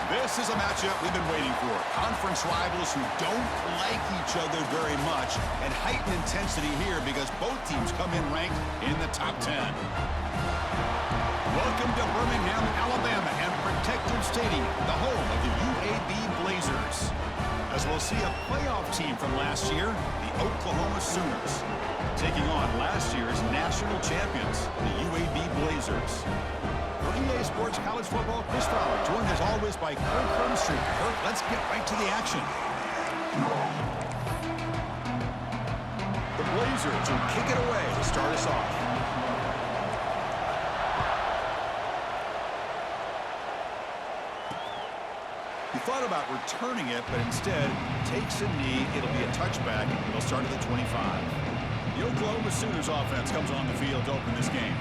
This is a matchup we've been waiting for. Conference rivals who don't like each other very much, and heightened intensity here because both teams come in ranked in the top 10. Welcome to Birmingham, Alabama, and Protective Stadium, the home of the UAB Blazers. As we'll see a playoff team from last year, the Oklahoma Sooners, taking on last year's national champions, the UAB Blazers. For EA Sports College Football, Chris Fowler, joined as always by Kirk Hermstreet. Kirk, let's get right to the action. The Blazers will kick it away to start us off. He thought about returning it, but instead takes a knee. It'll be a touchback. It'll start at the 25. The Oklahoma Sooners offense comes on the field to open this game.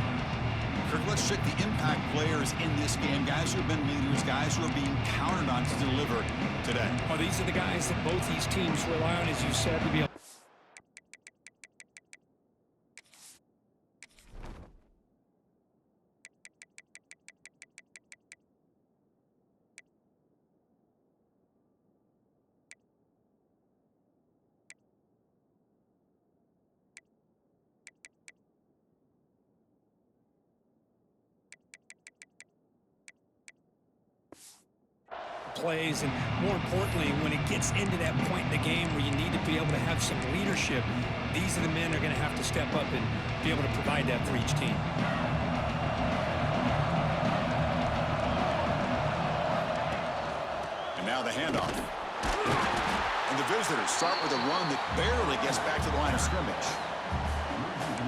Kirk, let's check the impact players in this game. Guys who have been leaders, guys who are being counted on to deliver today. Oh, these are the guys that both these teams rely on, as you said, to be able. Plays, and more importantly, when it gets into that point in the game where you need to be able to have some leadership, these are the men that are going to have to step up and be able to provide that for each team. And now the handoff. And the visitors start with a run that barely gets back to the line of scrimmage.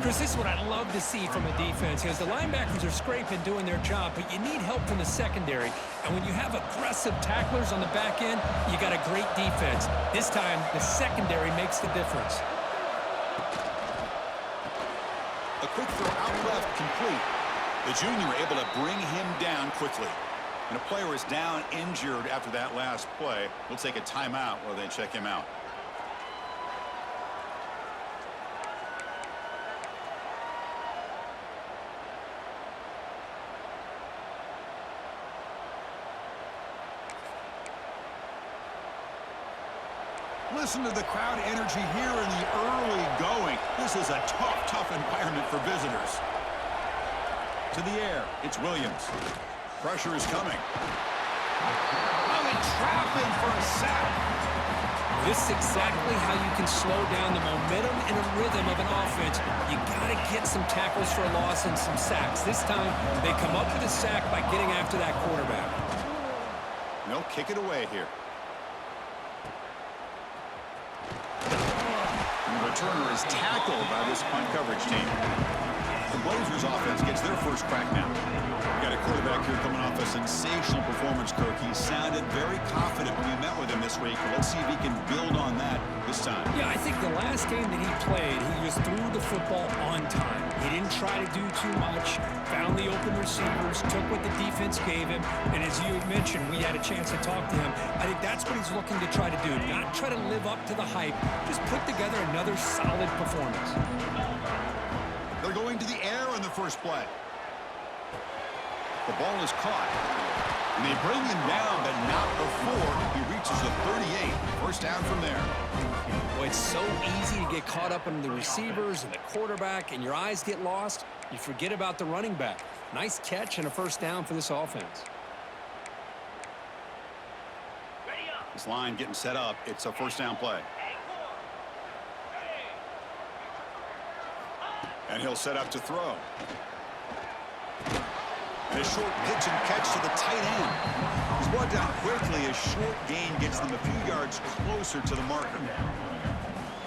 Chris, this is what I love to see from a defense, because the linebackers are scraping, doing their job, but you need help from the secondary. And when you have aggressive tacklers on the back end, you got a great defense. This time, the secondary makes the difference. A quick throw out left, complete. The junior able to bring him down quickly. And a player is down injured after that last play. We'll take a timeout while they check him out. Listen to the crowd energy here in the early going. This is a tough environment for visitors. To the air, it's Williams. Pressure is coming. Oh, and trapping for a sack. This is exactly how you can slow down the momentum and a rhythm of an offense. You got to get some tackles for a loss and some sacks. This time, they come up with a sack by getting after that quarterback. No, kick it away here. Returner is tackled by this punt coverage team. The Blazers offense gets their first crack now. We've got a quarterback here coming off a sensational performance, Kirk. He sounded very confident when we met with him this week. Let's see if he can build on that this time. Yeah, I think the last game that he played, he just threw the football on time. He didn't try to do too much, found the open receivers, took what the defense gave him, and as you mentioned, we had a chance to talk to him. I think that's what he's looking to try to do, not try to live up to the hype, just put together another solid performance. They're going to the air on the first play. The ball is caught. And they bring him down, but not before he reaches the 38. First down from there. Well, it's so easy to get caught up in the receivers and the quarterback, and your eyes get lost. You forget about the running back. Nice catch and a first down for this offense. This line getting set up. It's a first down play. And he'll set up to throw. And a short pitch and catch to the tight end. He's brought down quickly. A short gain gets them a few yards closer to the marker.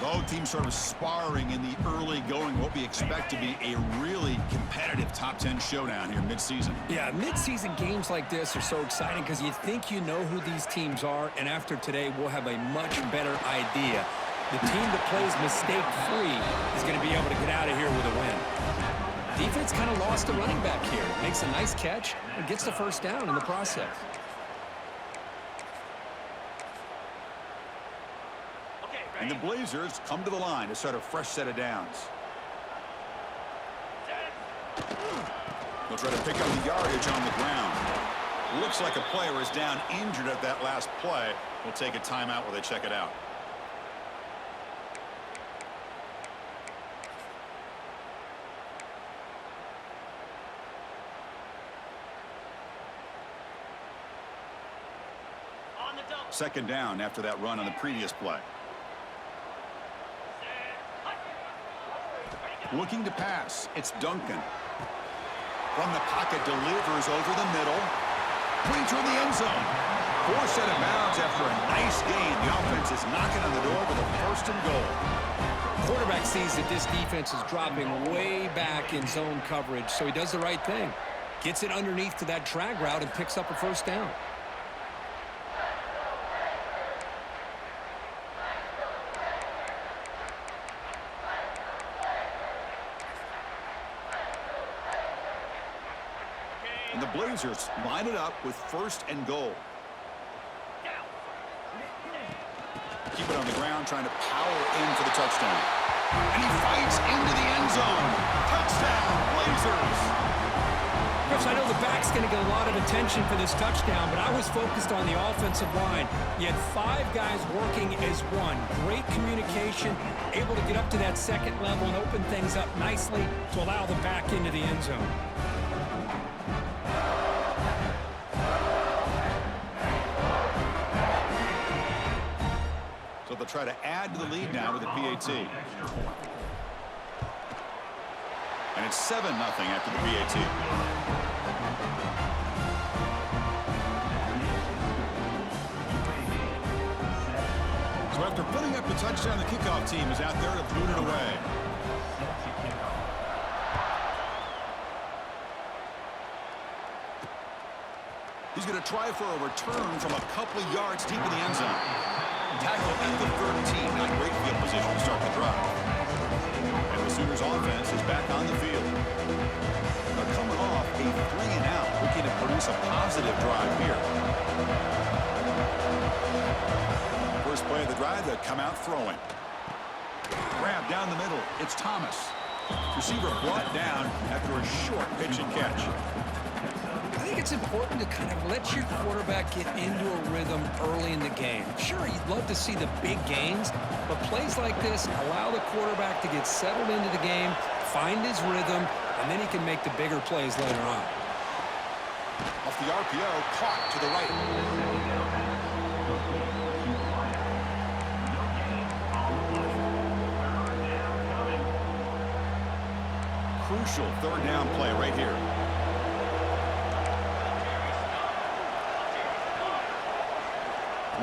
Both teams sort of sparring in the early going, what we expect to be a really competitive top 10 showdown here midseason. Yeah, midseason games like this are so exciting because you think you know who these teams are, and after today, we'll have a much better idea. The team that plays mistake-free is going to be able to get out of here with a win. Defense kind of lost a running back here. Makes a nice catch and gets the first down in the process. And the Blazers come to the line to start a fresh set of downs. They'll try to pick up the yardage on the ground. Looks like a player is down injured at that last play. We'll take a timeout while they check it out. Second down after that run on the previous play. Looking to pass. It's Duncan. From the pocket, delivers over the middle. Clean toward the end zone. Forced out of bounds after a nice gain. The offense is knocking on the door with a first and goal. Quarterback sees that this defense is dropping way back in zone coverage, so he does the right thing. Gets it underneath to that drag route and picks up a first down. And the Blazers line it up with first and goal. Keep it on the ground, trying to power in for the touchdown. And he fights into the end zone. Touchdown, Blazers! Chris, I know the back's going to get a lot of attention for this touchdown, but I was focused on the offensive line. You had 5 guys working as one. Great communication, able to get up to that second level and open things up nicely to allow the back into the end zone. So they'll try to add to the lead now with the PAT. And it's 7-0 after the PAT. So after putting up the touchdown, the kickoff team is out there to boot it away. He's going to try for a return from a couple of yards deep in the end zone. Tackle at the 13. Not great field position to start the drive. And the Sooners offense is back on the field. They're coming off a 3-and-out, looking to produce a positive drive here. First play of the drive, they come out throwing. Grab down the middle. It's Thomas. Receiver brought down after a short pitch and catch. I think it's important to kind of let your quarterback get into a rhythm early in the game. Sure, you'd love to see the big gains, but plays like this allow the quarterback to get settled into the game, find his rhythm, and then he can make the bigger plays later on. Off the RPO, caught to the right. Crucial third down play right here.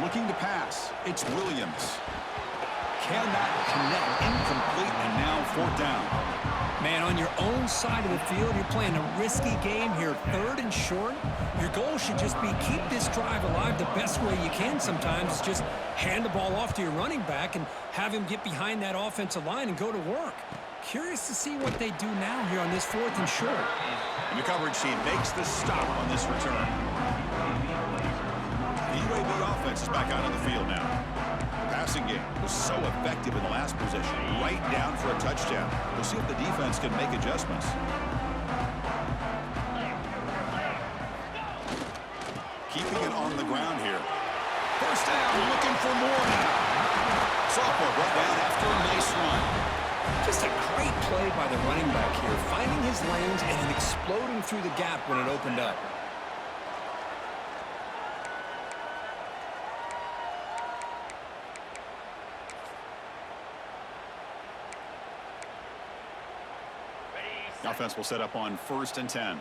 Looking to pass. It's Williams. Cannot connect. Incomplete, and now fourth down. Man, on your own side of the field, you're playing a risky game here. 3rd and short. Your goal should just be keep this drive alive the best way you can sometimes. Is just hand the ball off to your running back and have him get behind that offensive line and go to work. Curious to see what they do now here on this 4th and short. And the coverage team makes the stop on this return. The UAB offense is back out on the field now. The passing game was so effective in the last possession, right down for a touchdown. We'll see if the defense can make adjustments. Keeping it on the ground here. First down, looking for more now. Sophomore brought down after a nice run. Just a great play by the running back here, finding his lanes and then exploding through the gap when it opened up. The offense will set up on 1st and 10.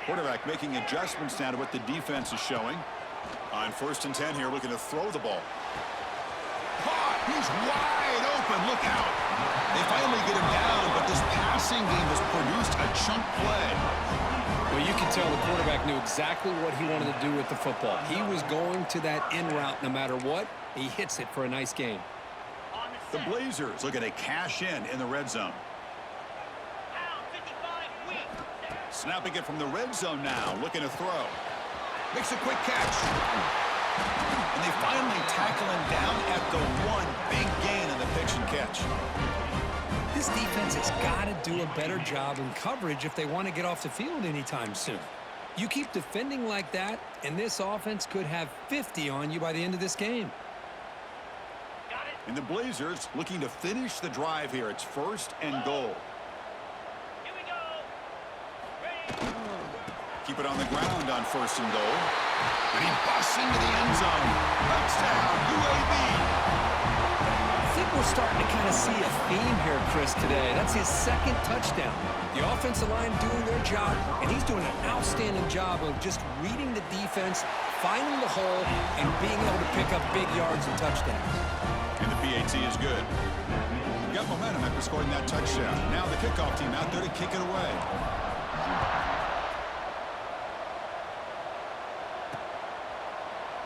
Quarterback making adjustments now to what the defense is showing. On 1st and 10 here, looking to throw the ball. Caught! He's wide open. Look out. They finally get him down, but this passing game has produced a chunk play. Well, you can tell the quarterback knew exactly what he wanted to do with the football. He was going to that in route no matter what. He hits it for a nice gain. The Blazers looking to cash in the red zone. Snapping it from the red zone now, looking to throw. Makes a quick catch. And they finally tackle him down at the 1. Big gain in the pitch and catch. This defense has got to do a better job in coverage if they want to get off the field anytime soon. You keep defending like that, and this offense could have 50 on you by the end of this game. And the Blazers looking to finish the drive here. It's 1st and goal. Here we go. Ready. Keep it on the ground on 1st and goal. And he busts into the end zone. Touchdown, UAB. I think we're starting to kind of see a theme here, Chris, today. That's his 2nd touchdown. The offensive line doing their job, and he's doing an outstanding job of just reading the defense, finding the hole, and being able to pick up big yards and touchdowns. And the PAT is good. Got momentum after scoring that touchdown. Now the kickoff team out there to kick it away.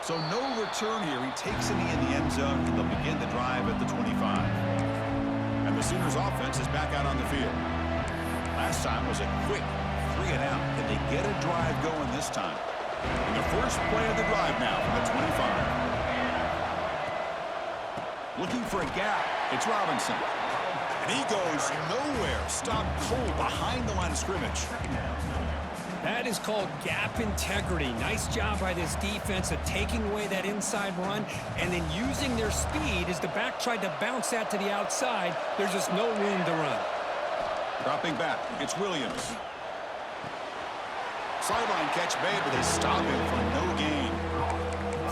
So no return here. He takes it in the end zone, and they'll begin the drive at the 25. And the Sooners offense is back out on the field. Last time was a quick 3 and out. Can they get a drive going this time? And the first play of the drive now from the 25. Looking for a gap. It's Robinson. And he goes nowhere. Stopped cold behind the line of scrimmage. That is called gap integrity. Nice job by this defense of taking away that inside run and then using their speed as the back tried to bounce that to the outside. There's just no room to run. Dropping back. It's Williams. Sideline catch made, but they stop him for no gain.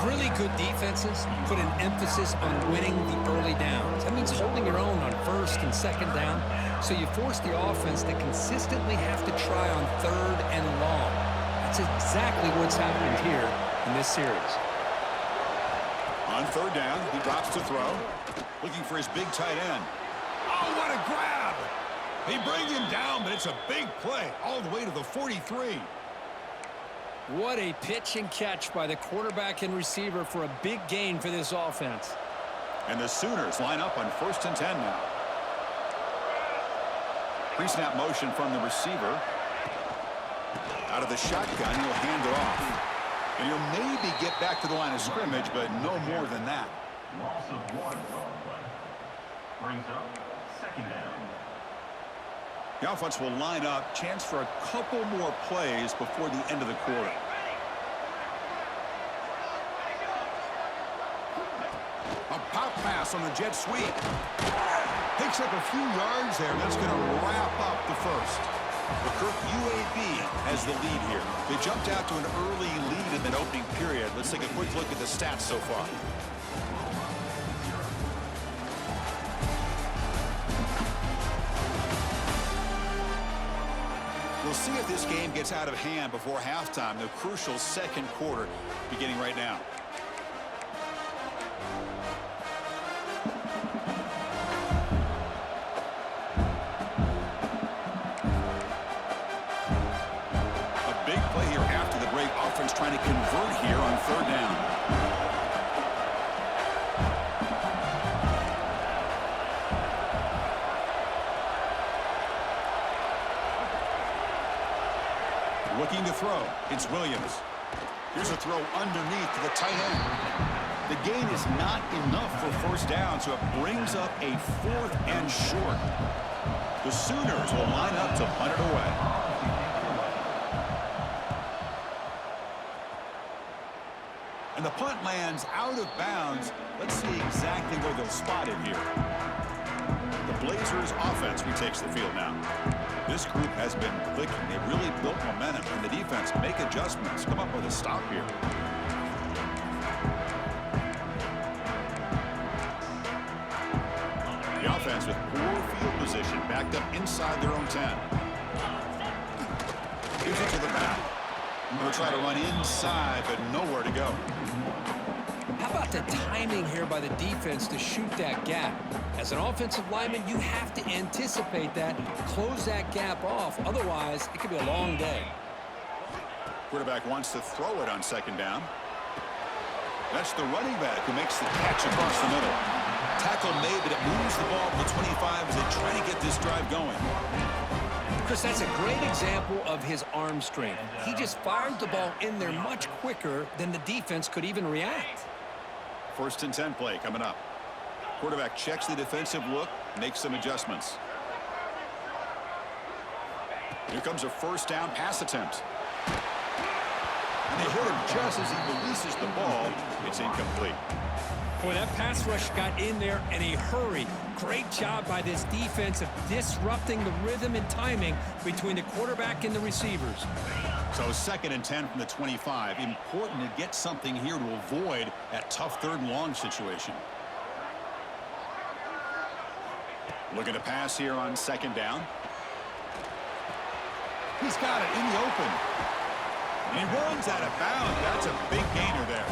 Really good defenses put an emphasis on winning the early downs. That means holding your own on 1st and 2nd down. So you force the offense to consistently have to try on 3rd and long. That's exactly what's happened here in this series. On 3rd down, he drops to throw. Looking for his big tight end. Oh, what a grab! They bring him down, but it's a big play all the way to the 43. What a pitch and catch by the quarterback and receiver for a big gain for this offense. And the Sooners line up on 1st and 10 now. Pre-snap motion from the receiver. Out of the shotgun, he'll hand it off. And he'll maybe get back to the line of scrimmage, but no more than that. Loss of 1 brings up 2nd down. The offense will line up. Chance for a couple more plays before the end of the quarter. A pop pass on the jet sweep. Picks up a few yards there. That's going to wrap up the first. The Kirk UAB has the lead here. They jumped out to an early lead in that opening period. Let's take a quick look at the stats so far. We'll see if this game gets out of hand before halftime. The crucial 2nd quarter beginning right now. A big play here after the break. Offense trying to convert here on 3rd down. Looking to throw. It's Williams. Here's a throw underneath to the tight end. The gain is not enough for 1st down, so it brings up a 4th and short. The Sooners will line up to punt it away. And the punt lands out of bounds. Let's see exactly where they'll spot it here. The Blazers offense retakes the field now. This group has been clicking. They've really built momentum, and the defense make adjustments. Come up with a stop here. The offense with poor field position, backed up inside their own 10. Gives it to the back. They'll try to run inside, but nowhere to go. How about the timing here by the defense to shoot that gap? As an offensive lineman, you have to anticipate that, close that gap off. Otherwise, it could be a long day. Quarterback wants to throw it on 2nd down. That's the running back who makes the catch across the middle. Tackle made, but it moves the ball to the 25 as they try to get this drive going. Chris, that's a great example of his arm strength. He just fired the ball in there much quicker than the defense could even react. 1st and 10 play coming up. Quarterback checks the defensive look, makes some adjustments. Here comes a first down pass attempt. And they hit him just as he releases the ball. It's incomplete. Boy, that pass rush got in there in a hurry. Great job by this defense of disrupting the rhythm and timing between the quarterback and the receivers. So 2nd and 10 from the 25. Important to get something here to avoid that tough 3rd and long situation. Looking to pass here on 2nd down. He's got it in the open. And he runs out of bounds. That's a big gainer there.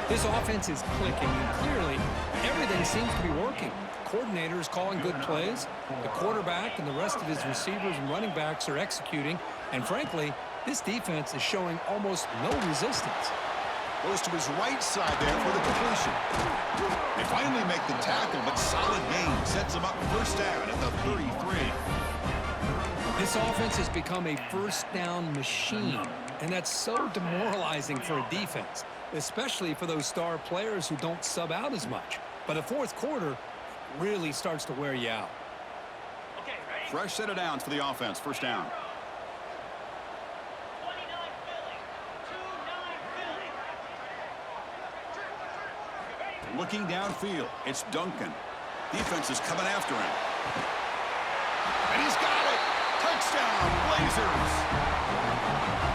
This offense is clicking, and clearly everything seems to be working. The coordinator is calling good plays. The quarterback and the rest of his receivers and running backs are executing. And frankly, this defense is showing almost no resistance. Goes to his right side there for the completion. They finally make the tackle, but solid gain. Sets him up first down at the 33. This offense has become a first down machine, and that's so demoralizing for a defense, especially for those star players who don't sub out as much. But the 4th quarter really starts to wear you out. Okay, ready? Fresh set of downs for the offense. First down. 29 Philly. 2-9 Philly. Looking downfield, it's Duncan. Defense is coming after him. And he's got it! Touchdown, Blazers!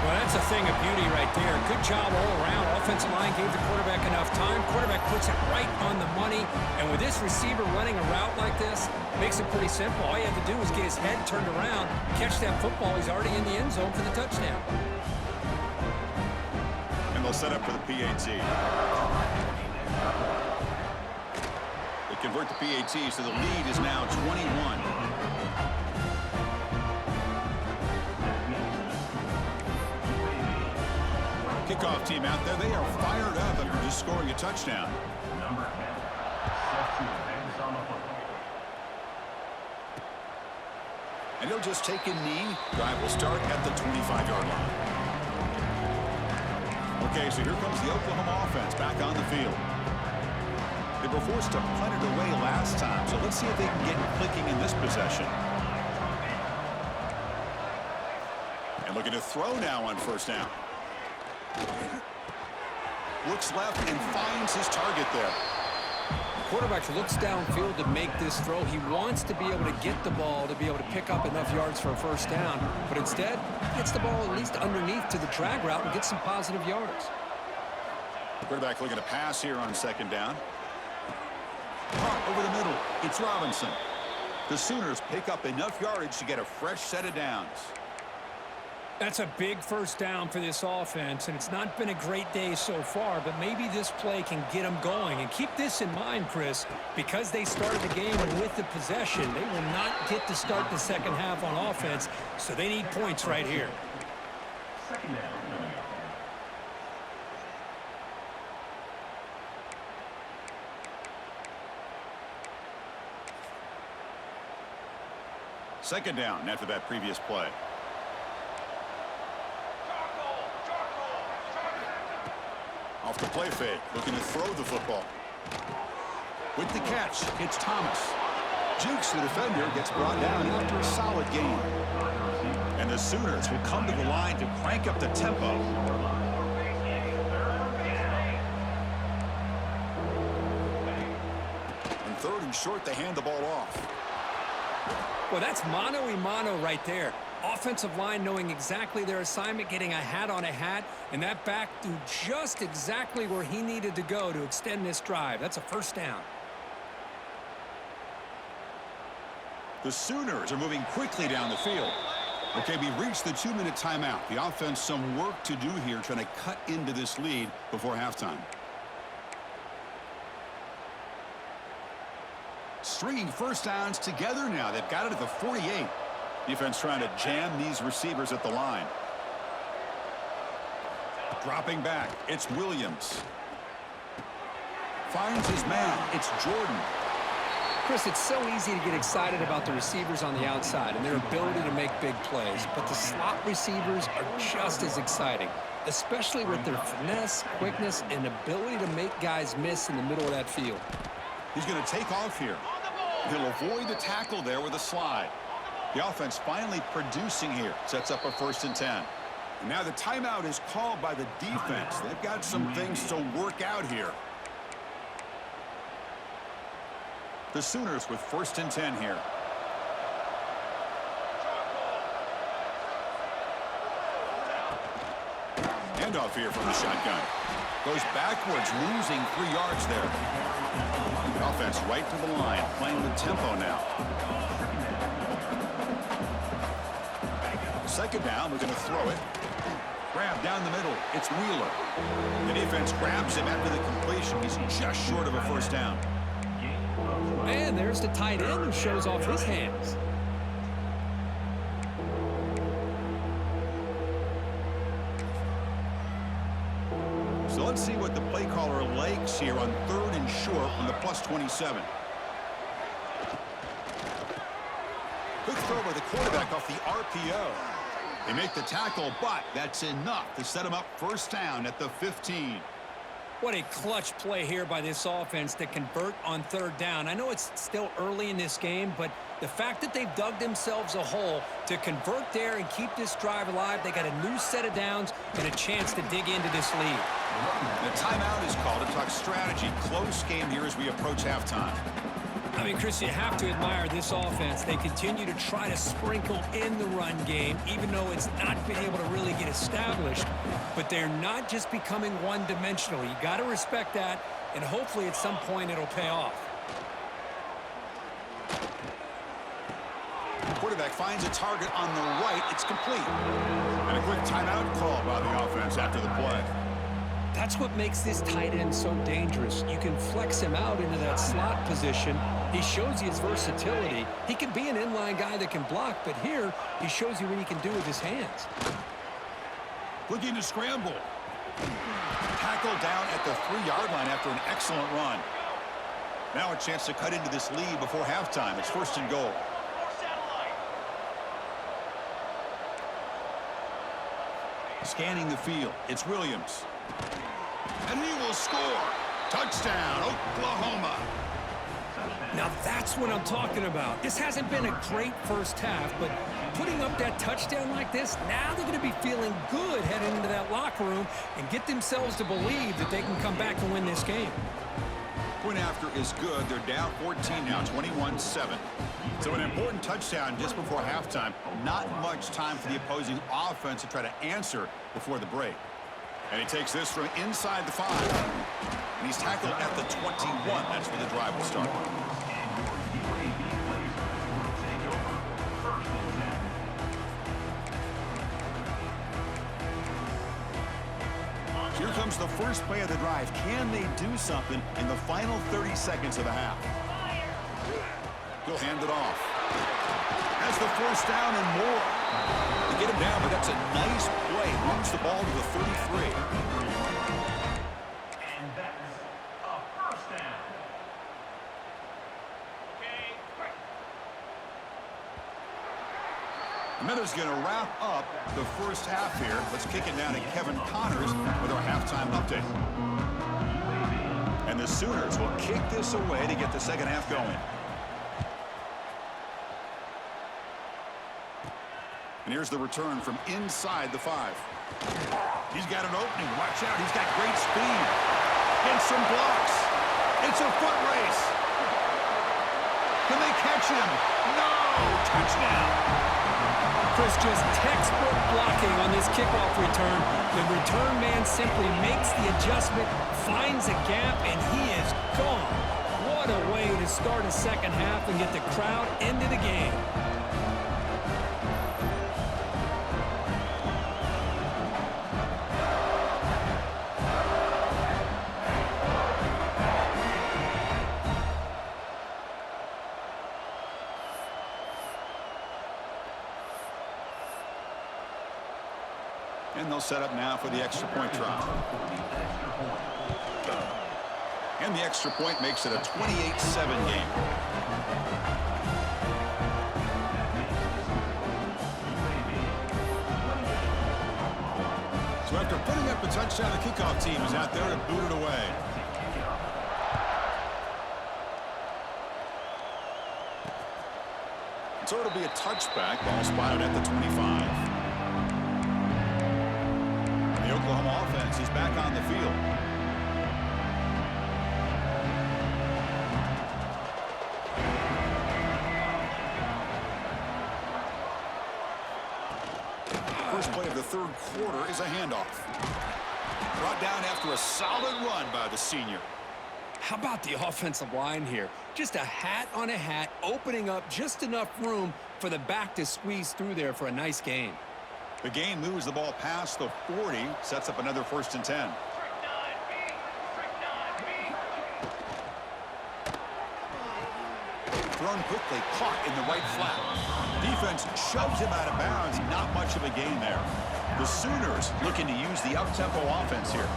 Well, that's a thing of beauty right there. Good job all around. Offensive line gave the quarterback enough time. Quarterback puts it right on the money. And with this receiver running a route like this, makes it pretty simple. All you have to do is get his head turned around, catch that football. He's already in the end zone for the touchdown. And they'll set up for the PAT. They convert the PAT, so the lead is now 21. Kickoff team out there, they are fired up after just scoring a touchdown. Number 10, set to advance on the football. And he'll just take a knee. Drive will start at the 25-yard line. Okay, so here comes the Oklahoma offense back on the field. They were forced to punt it away last time, so let's see if they can get clicking in this possession. And looking to throw now on first down. Looks left and finds his target there. Quarterback looks downfield to make this throw. He wants to be able to get the ball to be able to pick up enough yards for a first down, but instead gets the ball at least underneath to the drag route and gets some positive yards. Quarterback looking to pass here on 2nd down. Caught over the middle. It's Robinson. The Sooners pick up enough yardage to get a fresh set of downs. That's a big first down for this offense, and it's not been a great day so far, but maybe this play can get them going. And keep this in mind, Chris, because they started the game with the possession, they will not get to start the second half on offense, so they need points right here. 2nd down. Second down after that previous play. Off the play fake, looking to throw the football. With the catch, it's Thomas. Jukes the defender, gets brought down after a solid gain. And the Sooners will come to the line to crank up the tempo. And 3rd and short, they hand the ball off. Well, that's mano-a-mano right there. Offensive line knowing exactly their assignment, getting a hat on a hat, and that back threw just exactly where he needed to go to extend this drive. That's a first down. The Sooners are moving quickly down the field. Okay, we reached the 2-minute timeout. The offense some work to do here trying to cut into this lead before halftime. Stringing first downs together now. They've got it at the 48. Defense trying to jam these receivers at the line. Dropping back, it's Williams. Finds his man, it's Jordan. Chris, it's so easy to get excited about the receivers on the outside and their ability to make big plays, but the slot receivers are just as exciting, especially with their finesse, quickness, and ability to make guys miss in the middle of that field. He's going to take off here. He'll avoid the tackle there with a slide. The offense finally producing here. Sets up a 1st and 10. And now the timeout is called by the defense. They've got some things to work out here. The Sooners with 1st and 10 here. Handoff here from the shotgun. Goes backwards, losing 3 yards there. The offense right to the line, playing with tempo now. 2nd down, we're going to throw it. Grab down the middle. It's Wheeler. The defense grabs him after the completion. He's just short of a 1st down. And there's the tight end who shows off his hands. So let's see what the play caller likes here on 3rd and short from the +27. Quick throw by the quarterback off the RPO. They make the tackle, but that's enough to set him up 1st down at the 15. What a clutch play here by this offense to convert on 3rd down. I know it's still early in this game, but the fact that they've dug themselves a hole to convert there and keep this drive alive, they got a new set of downs and a chance to dig into this lead. The timeout is called to talk strategy. Close game here as we approach halftime. I mean, Chris, you have to admire this offense. They continue to try to sprinkle in the run game, even though it's not been able to really get established. But they're not just becoming one-dimensional. You got to respect that, and hopefully at some point it'll pay off. Quarterback finds a target on the right. It's complete. And a quick timeout call by the offense after the play. That's what makes this tight end so dangerous. You can flex him out into that slot position. He shows you his versatility. He can be an inline guy that can block, but here he shows you what he can do with his hands. Looking to scramble. Tackle down at the 3-yard line after an excellent run. Now a chance to cut into this lead before halftime. It's 1st and goal. Scanning the field. It's Williams. And he will score. Touchdown, Oklahoma. Now that's what I'm talking about. This hasn't been a great 1st half, but putting up that touchdown like this, now they're going to be feeling good heading into that locker room and get themselves to believe that they can come back and win this game. Point after is good. They're down 14 now, 21-7. So an important touchdown just before halftime. Not much time for the opposing offense to try to answer before the break. And he takes this from inside the 5. And he's tackled at the 21. That's where the drive will start. Here comes the first play of the drive. Can they do something in the final 30 seconds of the half? He'll hand it off. Has the 1st down and more. They get him down, but that's a nice play. Moves the ball to the 33. And that is a 1st down. Okay, great. And then there's going to wrap up the 1st half here. Let's kick it down to Kevin Connors with our halftime update. And the Sooners will kick this away to get the 2nd half going. And here's the return from inside the 5. He's got an opening. Watch out. He's got great speed. And some blocks. It's a foot race. Can they catch him? No! Touchdown. Chris, just textbook blocking on this kickoff return. The return man simply makes the adjustment, finds a gap, and he is gone. What a way to start a 2nd half and get the crowd into the game. And they'll set up now for the extra point try. And the extra point makes it a 28-7 game. So after putting up a touchdown, the kickoff team is out there to boot it away. So it'll be a touchback. Ball spotted at the 25. The Oklahoma offense is back on the field. First play of the third quarter is a handoff. Brought down after a solid run by the senior. How about the offensive line here? Just a hat on a hat, opening up just enough room for the back to squeeze through there for a nice gain. The gain moves the ball past the 40, sets up another 1st and 10. Thrown quickly, caught in the right flat. Defense shoves him out of bounds. Not much of a gain there. The Sooners looking to use the up-tempo offense here.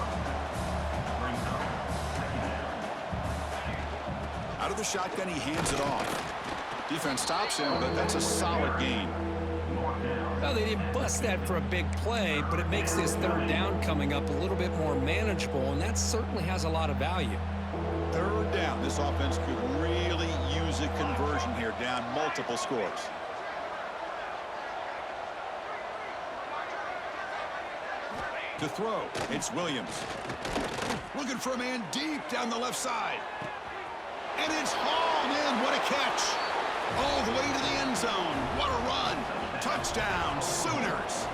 Out of the shotgun, he hands it off. Defense stops him, but that's a solid gain. Well, they didn't bust that for a big play, but it makes this third down coming up a little bit more manageable, and that certainly has a lot of value. Third down. This offense could really use a conversion here, down multiple scores. To throw, it's Williams. Looking for a man deep down the left side. And it's hauled in. What a catch. All the way to the end zone. What a run. Touchdown, Sooners.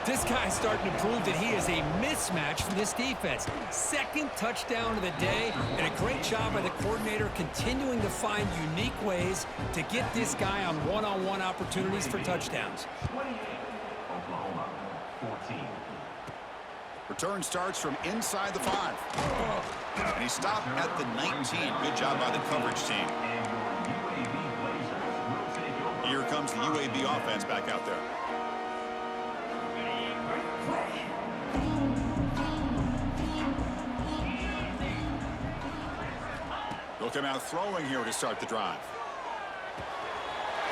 This guy's starting to prove that he is a mismatch for this defense. Second touchdown of the day, and a great job by the coordinator continuing to find unique ways to get this guy on one-on-one opportunities for touchdowns. 28, Oklahoma, 14. Return starts from inside the 5. And he stopped at the 19. Good job by the coverage team. Here comes the UAB offense back out there. They'll come out throwing here to start the drive.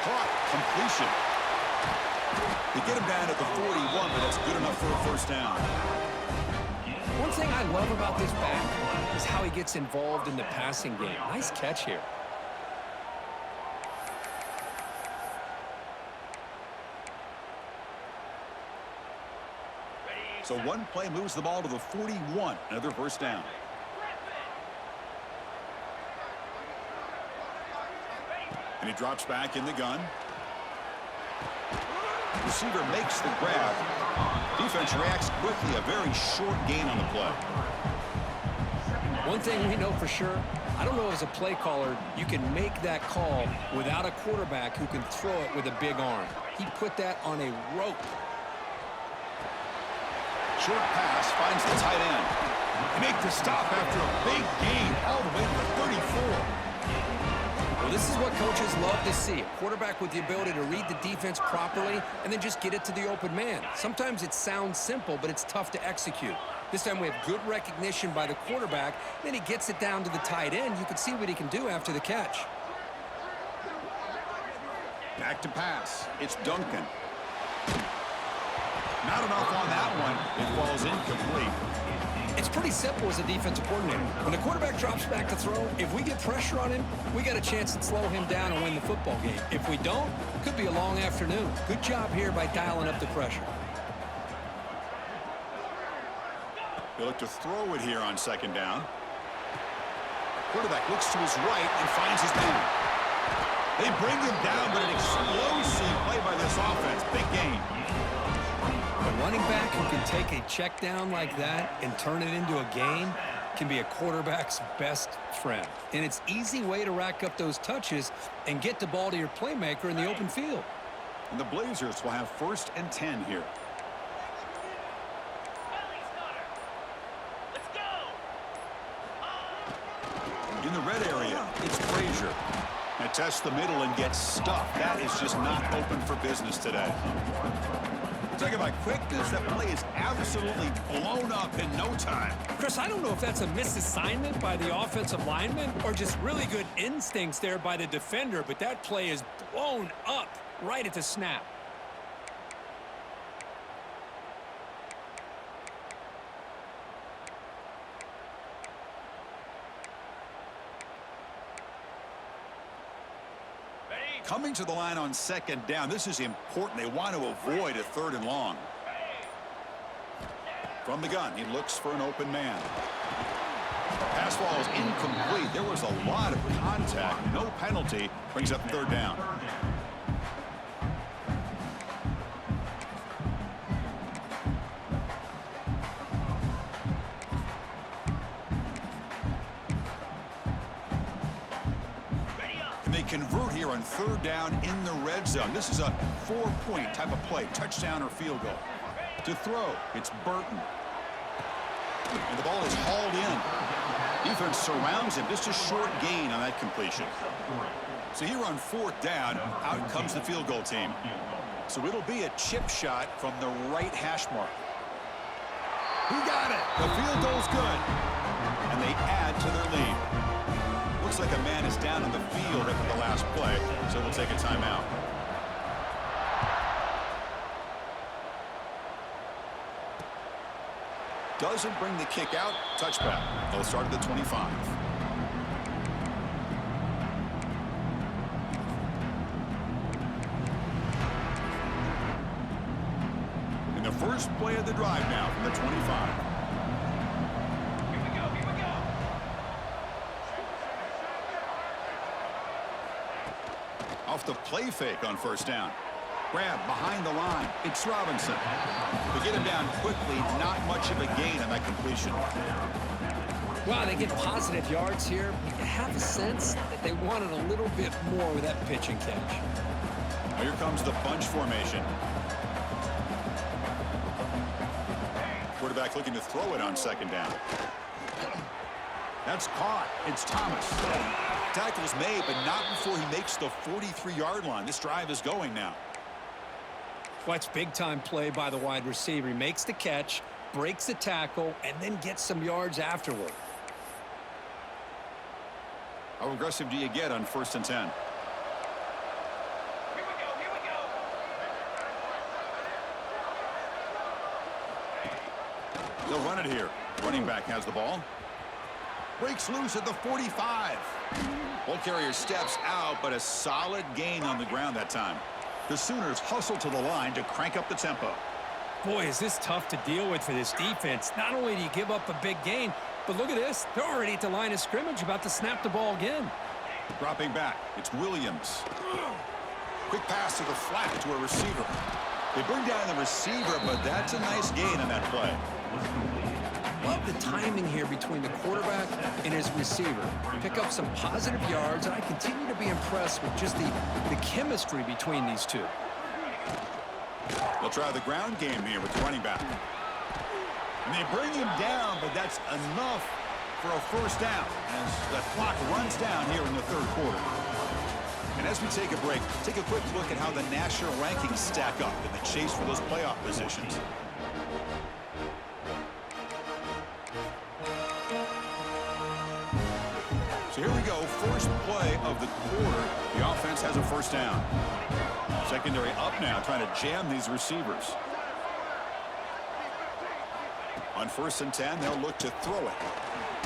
Caught. Completion. They get him down at the 41, but that's good enough for a first down. One thing I love about this back is how he gets involved in the passing game. Nice catch here. So one play moves the ball to the 41. Another first down. And he drops back in the gun. Receiver makes the grab. Defense reacts quickly. A very short gain on the play. One thing we know for sure, I don't know as a play caller, you can make that call without a quarterback who can throw it with a big arm. He put that on a rope. Short pass finds the tight end. They make the stop after a big gain all the way to the 34. Well, this is what coaches love to see. A quarterback with the ability to read the defense properly and then just get it to the open man. Sometimes it sounds simple, but it's tough to execute. This time we have good recognition by the quarterback. Then he gets it down to the tight end. You can see what he can do after the catch. Back to pass. It's Duncan. Not enough on that one. It falls incomplete. It's pretty simple as a defensive coordinator. When the quarterback drops back to throw, if we get pressure on him, we got a chance to slow him down and win the football game. If we don't, could be a long afternoon. Good job here by dialing up the pressure. They look to throw it here on second down. Quarterback looks to his right and finds his man. They bring him down, but an explosive play by this offense. Big gain. A running back who can take a check down like that and turn it into a gain can be a quarterback's best friend. And it's an easy way to rack up those touches and get the ball to your playmaker in the open field. And the Blazers will have 1st and 10 here. In the red area, it's Frazier. Now tests the middle and gets stuffed. That is just not open for business today. Talking about quickness, that play is absolutely blown up in no time. Chris, I don't know if that's a misassignment by the offensive lineman or just really good instincts there by the defender, but that play is blown up right at the snap. Coming to the line on second down. This is important. They want to avoid a 3rd and long. From the gun, he looks for an open man. Pass ball is incomplete. There was a lot of contact. No penalty. Brings up 3rd down. And they convert here on 3rd down in the red zone. This is a 4-point type of play. Touchdown or field goal. To throw, it's Burton. And the ball is hauled in. Defense surrounds him. Just a short gain on that completion. So here on 4th down, out comes the field goal team. So it'll be a chip shot from the right hash mark. He got it. The field goal's good. And they add to their lead. Looks like a man is down on the field after the last play, so we'll take a timeout. Doesn't bring the kick out. Touchback. They'll start at the 25. In the first play of the drive now from the 25. Here we go, here we go. Off the play fake on 1st down. Grab behind the line. It's Robinson. To get him down quickly, not much of a gain on that completion. Wow, they get positive yards here. You have a sense that they wanted a little bit more with that pitch and catch. Now here comes the bunch formation. Quarterback looking to throw it on 2nd down. That's caught. It's Thomas. Tackle's made, but not before he makes the 43-yard line. This drive is going now. Watch big-time play by the wide receiver. He makes the catch, breaks the tackle, and then gets some yards afterward. How aggressive do you get on 1st and 10? Here we go, here we go. They'll run it here. Running back has the ball. Breaks loose at the 45. Ball carrier steps out, but a solid gain on the ground that time. The Sooners hustle to the line to crank up the tempo. Boy, is this tough to deal with for this defense. Not only do you give up a big gain, but look at this. They're already at the line of scrimmage, about to snap the ball again. Dropping back, it's Williams. Quick pass to the flat to a receiver. They bring down the receiver, but that's a nice gain on that play. Love the timing here between the quarterback and his receiver. Pick up some positive yards, and I continue to be impressed with just the chemistry between these two. They'll try the ground game here with the running back. And they bring him down, but that's enough for a 1st down as the clock runs down here in the 3rd quarter. And as we take a break, take a quick look at how the national rankings stack up in the chase for those playoff positions. So here we go, first play of the quarter. The offense has a 1st down. Secondary up now, trying to jam these receivers. On 1st and 10, they'll look to throw it.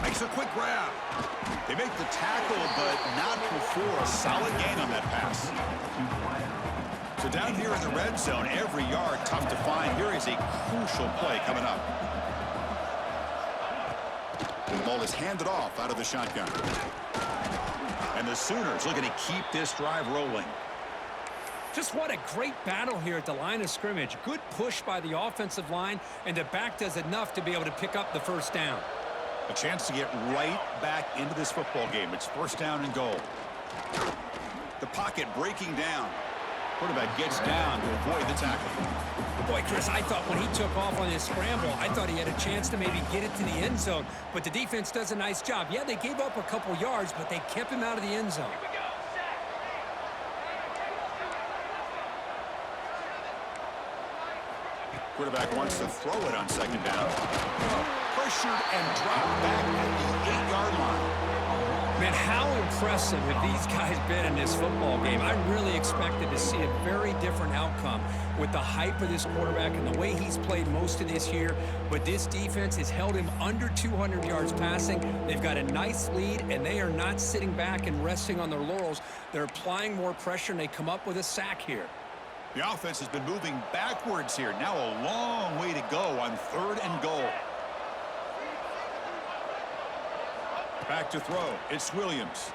Makes a quick grab. They make the tackle, but not before a solid gain on that pass. So down here in the red zone, every yard tough to find. Here is a crucial play coming up. The ball is handed off out of the shotgun. And the Sooners looking to keep this drive rolling. Just what a great battle here at the line of scrimmage. Good push by the offensive line, and the back does enough to be able to pick up the 1st down. A chance to get right back into this football game. It's 1st down and goal. The pocket breaking down. Quarterback gets down to avoid the tackle. Boy, Chris, I thought when he took off on his scramble, I thought he had a chance to maybe get it to the end zone. But the defense does a nice job. Yeah, they gave up a couple yards, but they kept him out of the end zone. Here we go, set. Quarterback wants to throw it on 2nd down. Pressured and dropped back at the 8-yard line. Man, how impressive have these guys been in this football game? I really expected to see a very different outcome with the hype of this quarterback and the way he's played most of this year. But this defense has held him under 200 yards passing. They've got a nice lead, and they are not sitting back and resting on their laurels. They're applying more pressure, and they come up with a sack here. The offense has been moving backwards here. Now a long way to go on 3rd and goal. Back to throw. It's Williams.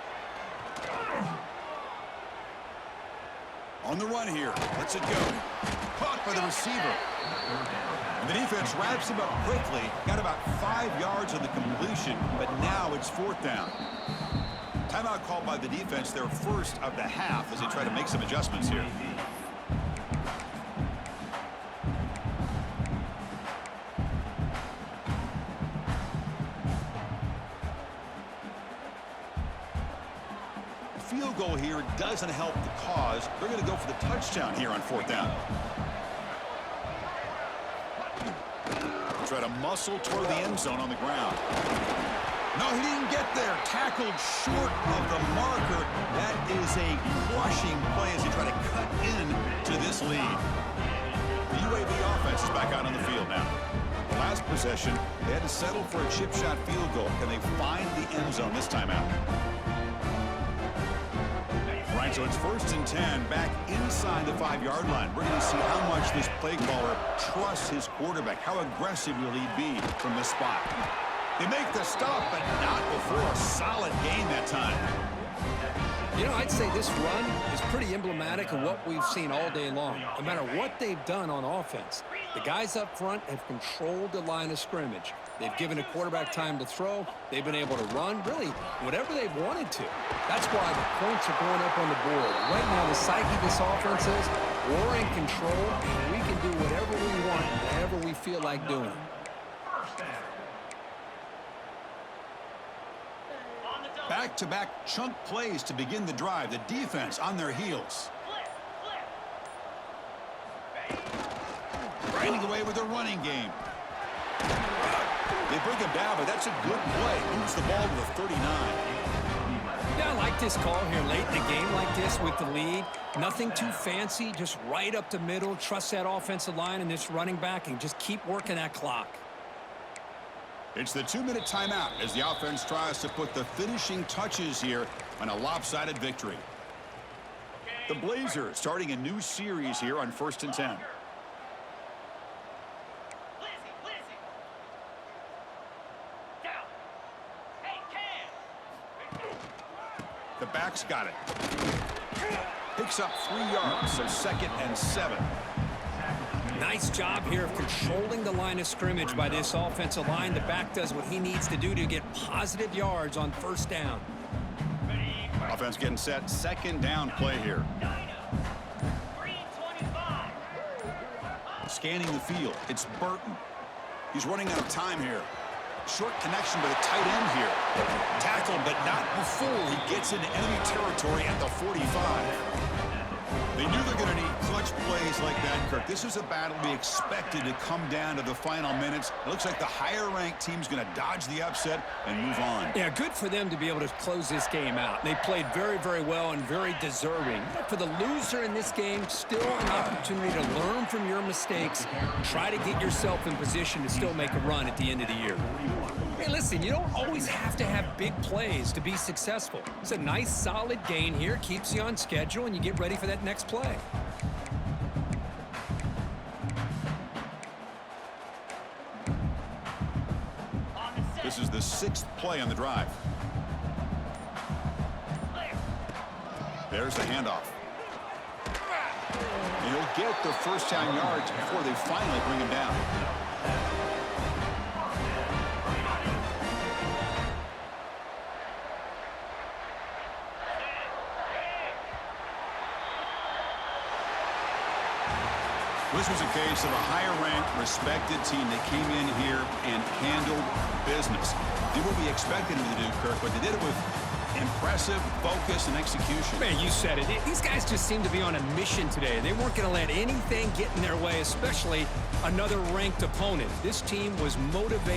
On the run here. Lets it go. Caught by the receiver. And the defense wraps him up quickly. Got about 5 yards on the completion, but now it's 4th down. Timeout called by the defense, their first of the half, as they try to make some adjustments here. Field goal here doesn't help the cause. They're going to go for the touchdown here on 4th down. Try to muscle toward the end zone on the ground. No, he didn't get there. Tackled short of the marker. That is a crushing play as they try to cut in to this lead. The UAB offense is back out on the field now. The last possession, they had to settle for a chip shot field goal. Can they find the end zone this time out? Right, so it's 1st and 10, back inside the 5-yard line. We're going to see how much this play caller trusts his quarterback. How aggressive will he be from this spot? They make the stop, but not before a solid gain that time. You know, I'd say this run is pretty emblematic of what we've seen all day long. No matter what they've done on offense, the guys up front have controlled the line of scrimmage. They've given a quarterback time to throw. They've been able to run, really, whatever they've wanted to. That's why the points are going up on the board. Right now, the psyche of this offense is we're in control, and we can do whatever we want, whatever we feel like doing. Back-to-back chunk plays to begin the drive. The defense on their heels. Grinding away with their running game. They bring him down, but that's a good play. Moves the ball to the 39. Yeah, I like this call here late in the game like this with the lead. Nothing too fancy, just right up the middle. Trust that offensive line and this running back and just keep working that clock. It's the 2-minute timeout as the offense tries to put the finishing touches here on a lopsided victory. The Blazers starting a new series here on 1st and 10. The back's got it. Picks up 3 yards, so 2nd and 7. Nice job here of controlling the line of scrimmage by this offensive line. The back does what he needs to do to get positive yards on 1st down. Offense getting set. 2nd down play here. Scanning the field. It's Burton. He's running out of time here. Short connection with a tight end here. Tackled, but not before he gets into enemy territory at the 45. They knew they're going to need clutch plays like that, Kirk. This is a battle we expected to come down to the final minutes. It looks like the higher-ranked team's going to dodge the upset and move on. Yeah, good for them to be able to close this game out. They played very, very well and very deserving. For the loser in this game, still an opportunity to learn from your mistakes. Try to get yourself in position to still make a run at the end of the year. Hey, listen, you don't always have to have big plays to be successful. It's a nice, solid gain here. Keeps you on schedule, and you get ready for that next play. This is the 6th play on the drive. There's the handoff. And he'll get the 1st down yards before they finally bring him down. This was a case of a higher-ranked, respected team that came in here and handled business. Did what we expected them to do, Kirk, but they did it with impressive focus and execution. Man, you said it. These guys just seem to be on a mission today. They weren't going to let anything get in their way, especially another ranked opponent. This team was motivated.